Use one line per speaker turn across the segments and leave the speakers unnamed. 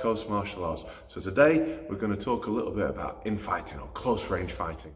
Coast martial arts. So today we're going to talk a little bit about infighting or close range fighting.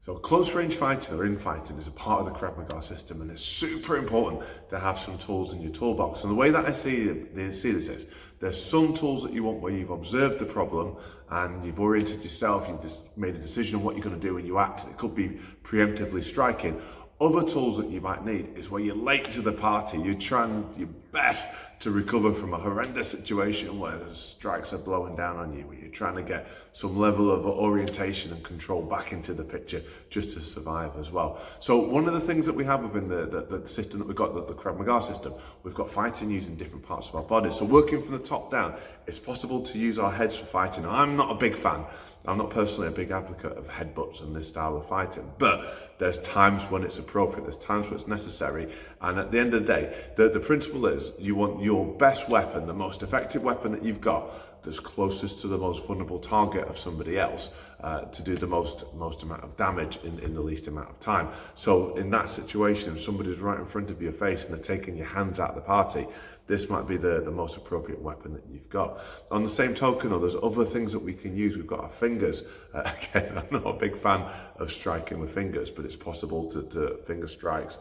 So close range fighting or infighting is a part of the Krav Maga system, and it's super important to have some tools in your toolbox. And the way that I see this is, there's some tools that you want where you've observed the problem and you've oriented yourself, you've just made a decision on what you're going to do when you act. It could be preemptively striking. Other tools that you might need is where you're late to the party, you're trying your best to recover from a horrendous situation where the strikes are blowing down on you, where you're trying to get some level of orientation and control back into the picture just to survive as well. So one of the things that we have within the system that we've got, the Krav Maga system, we've got fighting using different parts of our body. So working from the top down, it's possible to use our heads for fighting. I'm not a big fan. I'm not personally a big advocate of headbutts and this style of fighting, but there's times when it's appropriate, there's times when it's necessary, and at the end of the day, the principle is you want your best weapon, the most effective weapon that you've got, that's closest to the most vulnerable target of somebody else, to do the most amount of damage in the least amount of time. So in that situation, if somebody's right in front of your face and they're taking your hands out of the party, this might be the most appropriate weapon that you've got. On the same token, though, there's other things that we can use. We've got our fingers. Again, I'm not a big fan of striking with fingers, but it's possible to finger strikes,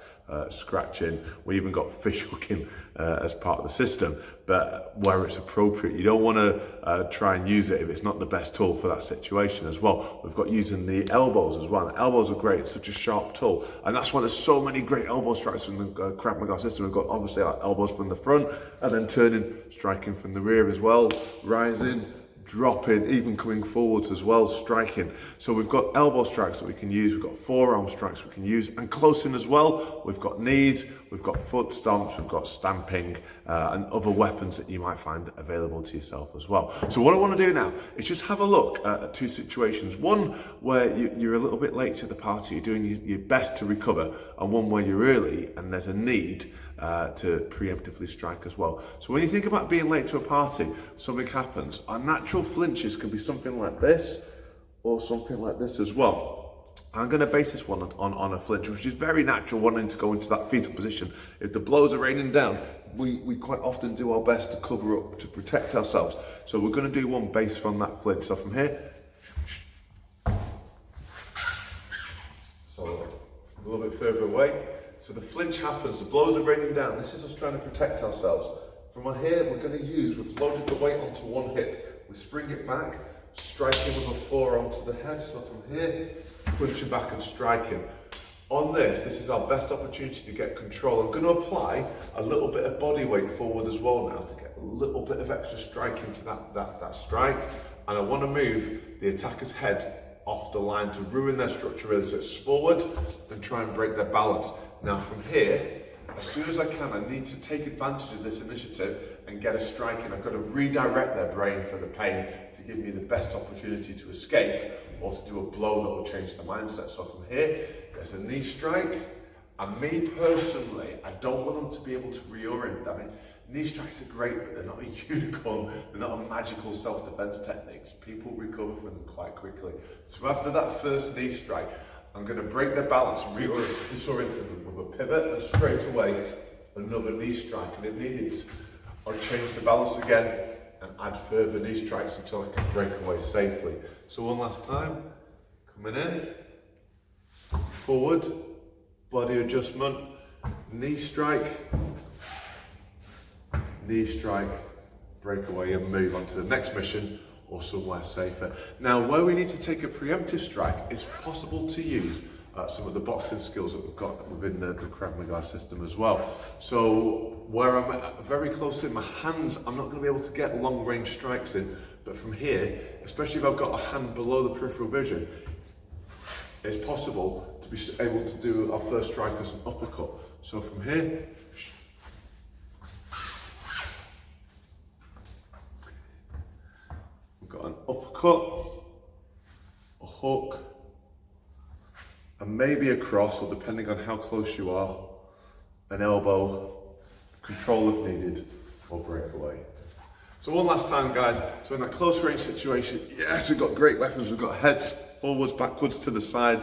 scratching. We even got fish hooking as part of the system, but where it's appropriate. You don't want to try and use it if it's not the best tool for that situation as well. We've got using the elbows as well. And elbows are great. It's such a sharp tool. And that's why there's so many great elbow strikes from the Krav Maga system. We've got obviously our elbows from the front, and then turning, striking from the rear as well, rising, dropping, even coming forwards as well, striking. So we've got elbow strikes that we can use, we've got forearm strikes we can use, and close in as well, we've got knees, we've got foot stomps, we've got stamping, and other weapons that you might find available to yourself as well. So what I want to do now is just have a look at two situations. One where you're a little bit late to the party, you're doing your best to recover, and one where you're early and there's a need to preemptively strike as well. So when you think about being late to a party, something happens. Our natural flinches can be something like this or something like this as well. I'm going to base this one on a flinch, which is very natural, wanting to go into that fetal position. If the blows are raining down, we quite often do our best to cover up, to protect ourselves. So we're going to do one based on that flinch. So from here, so a little bit further away. So the flinch happens, the blows are raining down. This is us trying to protect ourselves. From here, we're going to use, we've loaded the weight onto one hip. We spring it back, striking with a forearm to the head. So from here, punching back and striking. On this is our best opportunity to get control. I'm going to apply a little bit of body weight forward as well now to get a little bit of extra strike into that strike. And I want to move the attacker's head off the line to ruin their structure really, so it's forward and try and break their balance. Now from here, as soon as I can, I need to take advantage of this initiative and get a strike in. I've got to redirect their brain for the pain to give me the best opportunity to escape or to do a blow that will change the mindset. So from here, there's a knee strike. And me personally, I don't want them to be able to reorient. I mean, knee strikes are great, but they're not a unicorn. They're not a magical self-defense techniques. People recover from them quite quickly. So after that first knee strike, I'm going to break their balance and disorient them with a pivot, and straight away another knee strike. And if needed, I'll change the balance again and add further knee strikes until I can break away safely. So one last time, coming in, forward, body adjustment, knee strike, break away and move on to the next mission or somewhere safer. Now, where we need to take a preemptive strike, it's possible to use some of the boxing skills that we've got within the Krav Maga system as well. So where I'm very close in my hands, I'm not going to be able to get long range strikes in, but from here, especially if I've got a hand below the peripheral vision, it's possible to be able to do our first strike as an uppercut. So from here, we've got an uppercut, a hook, and maybe a cross, or depending on how close you are, an elbow, control if needed, or breakaway. So one last time, guys. So in that close range situation, yes, we've got great weapons. We've got heads, forwards, backwards, to the side,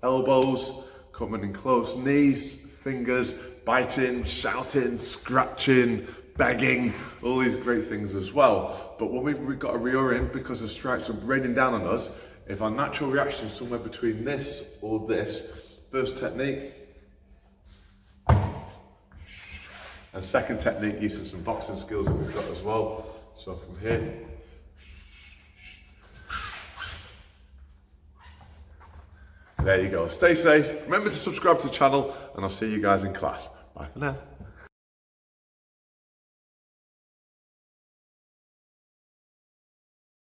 elbows, coming in close, knees, fingers, biting, shouting, scratching, begging, all these great things as well. But when we've got to reorient because the strikes are raining down on us, if our natural reaction is somewhere between this or this, first technique, and second technique using some boxing skills that we've got as well. So from here, there you go. Stay safe. Remember to subscribe to the channel, and I'll see you guys in class. Bye for now.